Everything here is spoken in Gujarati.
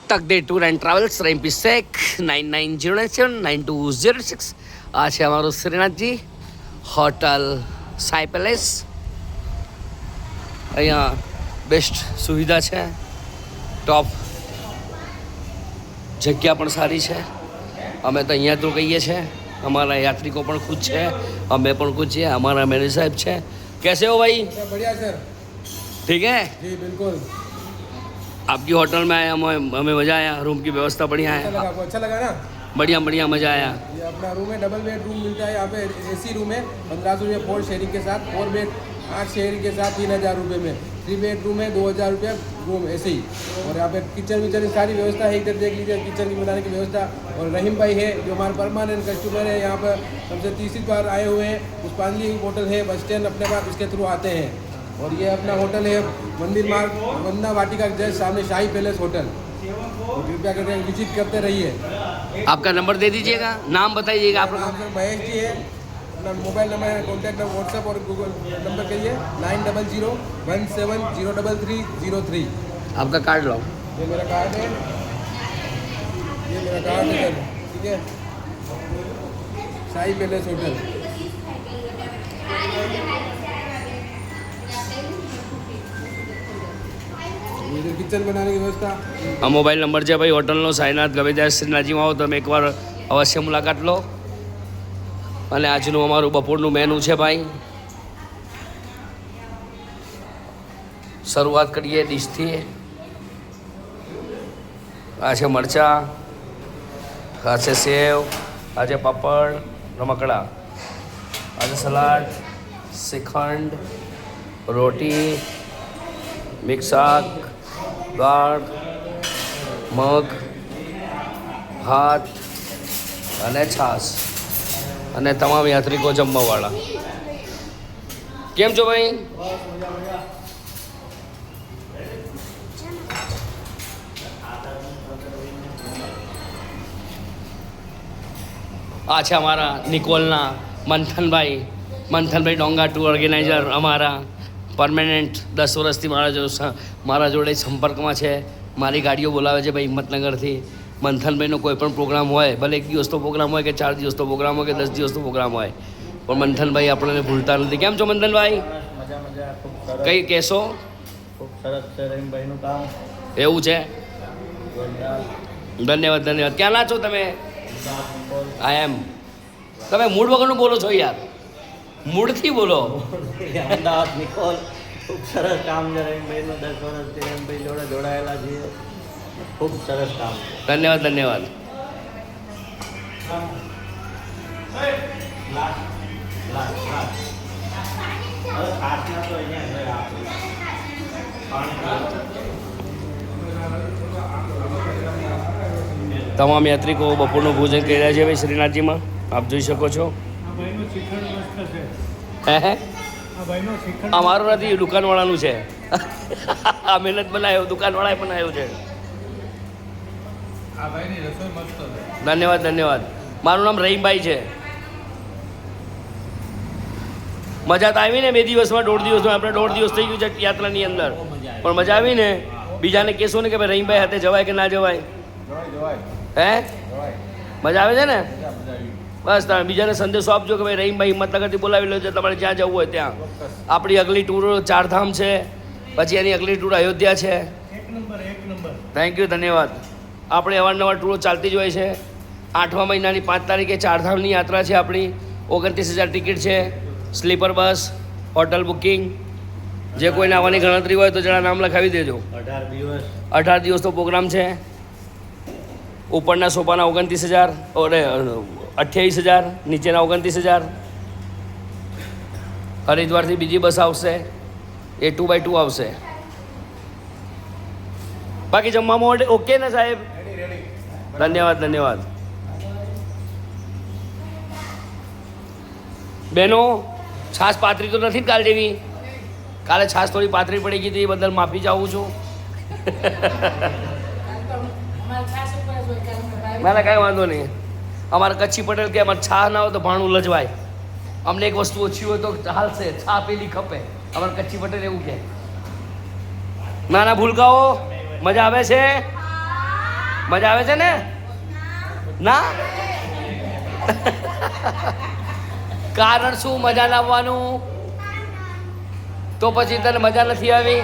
તકદે ટૂર એન્ડ ટ્રાવેલ્સ રેમ્પી શેખ 9909792006 આ છે અમારું શ્રીનાથજી હોટલ સાઈ પેલેસ. અહીંયા બેસ્ટ સુવિધા છે, ટોપ જગ્યા પણ સારી છે. અમે તો અહીંયા તો કહીએ છીએ, हमारा यात्रिको પણ खुद છે, અમે પણ खुद છીએ, हमारा मेरे साहब છે. कैसे हो भाई? बढ़िया सर. ठीक है जी बिल्कुल. आपकी होटल में आए हमें मज़ा आया. रूम की व्यवस्था बढ़िया है. अच्छा लगा ना? बढ़िया बढ़िया मज़ा आया. ये अपना रूम है, डबल बेड रूम मिलता है यहाँ पे. एसी रूम है 1500 रुपये 4 शेयरिंग के साथ, 4 बेड 8 शेयरिंग के साथ 3000 रुपये में. 3 बेड रूम है 2000 रुपये रूम ऐसे ही. और यहाँ पे किचन विचन की सारी व्यवस्था है. इधर देख लीजिए किचन की बनाने की व्यवस्था. और रहीम भाई है जो हमारे परमानेंट कस्टमर है, यहाँ पर हमसे तीसरी बार आए हुए हैं. पुष्पांजलि होटल है बस स्टैंड अपने पास, इसके थ्रू आते हैं. और ये अपना होटल है मंदिर मार्ग वंदना वाटिका के जस्ट सामने शाही पैलेस होटल. तो कृपया करके विजिट करते रहिए. आपका नंबर दे दीजिएगा, नाम बताइएगा. आप नाम सर महेश जी है. अपना मोबाइल नंबर है, कॉन्टैक्ट नंबर व्हाट्सएप और गूगल नंबर कहिए 9001703303. आपका कार्ड लो. ये मेरा कार्ड है, ये मेरा कार्ड है सर. ठीक है, शाही पैलेस होटल. કિચન બનાવવાની વ્યવસ્થા. આ મોબાઈલ નંબર છે ભાઈ હોટલનો. સાઈનાથ ગમે ત્યાં શ્રીનાથજીમાં આવો તમે એકવાર અવશ્ય મુલાકાત લો. અને આજનું અમારું બપોરનું મેનુ છે ભાઈ. શરૂઆત કરીએ ડીશથી. આ છે મરચાં, આ છે સેવ, આ છે પાપડ, રમકડા, આ છે સલાડ, શ્રીખંડ, રોટી, મિક્સ શાક, દાળ, મગ, ભાત અને છાશ. અને તમામ યાત્રિકો જમવાવાળા. કેમ છો ભાઈ? આ છે અમારા નિકોલના મંથનભાઈ ડોંગા ટૂર ઓર્ગેનાઇઝર. અમારા પરમેનન્ટ 10 વર્ષથી મારા જોડે સંપર્કમાં છે. મારી ગાડીઓ બોલાવે છે ભાઈ હિંમતનગરથી. મંથનભાઈનો કોઈ પણ પ્રોગ્રામ હોય, ભલે 1 દિવસનો પ્રોગ્રામ હોય કે 4 દિવસનો પ્રોગ્રામ હોય કે 10 દિવસનો પ્રોગ્રામ હોય, પણ મંથનભાઈ આપણને ભૂલતા નથી. કેમ છો મંથનભાઈ? કંઈ કહેશો? ખૂબ સરસ છે રહીમભાઈનું કામ. એવું છે? ધન્યવાદ. ક્યાંના છો તમે? આઈ એમ. તમે મૂડ વગરનું બોલો છો યાર, મૂડથી બોલો. અમદાવાદ નિકોલ. ખૂબ સરસ કામ છે રહીમભાઈનું. 10 વર્ષથી રહીમભાઈ જોડે જોડાયેલા છીએ. ખૂબ સરસ કામ છે. ધન્યવાદ. તમામ યાત્રિકો બપોરનું ભોજન કરી રહ્યા છે ભાઈ શ્રીનાથજીમાં. આપ જોઈ શકો છો. હે અમારું નથી, દુકાનવાળાનું છે. આ મહેનત બનાવ્યો, દુકાનવાળાએ બનાવ્યું છે. ધન્યવાદ. મારું નામ રહીમભાઈ છે. મજા તો આવી ને 2 દિવસમાં, 1.5 દિવસમાં. આપણે 1.5 દિવસ થઈ ગયું છે યાત્રાની અંદર, પણ મજા આવી ને. બીજાને કહેશો ને કે ભાઈ રહીમભાઈ હાથે જવાય કે ના જવાય? હે મજા આવે છે ને? બસ તમે બીજાને સંદેશો આપજો કે ભાઈ રહીમભાઈ હિંમતનગરથી બોલાવી લો છે, તમારે જ્યાં જવું હોય ત્યાં. આપણી અગલી ટૂર 4 ધામ છે, પછી એની અગલી ટૂર અયોધ્યા છે. થેન્ક યુ, ધન્યવાદ. આપણે અવારનવાર ટૂરો ચાલતી જ હોય છે. 8મા મહિનાની 5 તારીખે 4 ધામની યાત્રા છે આપણી. 29,000 ટિકિટ છે. Sleeper bus, hotel booking. જે કોઈને આવવાની ગણતરી હોય તો જરા નામ લખાવી દેજો. 18 દિવસનો પ્રોગ્રામ છે. ઉપરના સોપાના 29,000 અને 28,000, નીચેના 29,000. હરિદ્વારથી બીજી બસ આવશે, એ 2x2 આવશે. બાકી જમવામાં ઓકે ને સાહેબ? ધન્યવાદ. બહેનો, છાશ પાતળી તો નથી કાલ જેવી? કાલે છાશ થોડી પાતળી પડી ગઈ હતી, એ બદલ માફી ચાહું છું. ના કાંઈ વાંધો નહીં. અમારા કચ્છી પટેલ કે અમારે છા ના હોય તો ભાણું લજવાય. અમને એક વસ્તુ ઓછી હોય તો હાલશે, છા પેલી ખપે. અમારે કચ્છી પટેલ એવું કહે. નાના ભૂલકાઓ મજા આવે છે? મજા આવે છે ને? ના કારણ શું મજા ના આવવાનું? તો પછી તને મજા નથી આવી?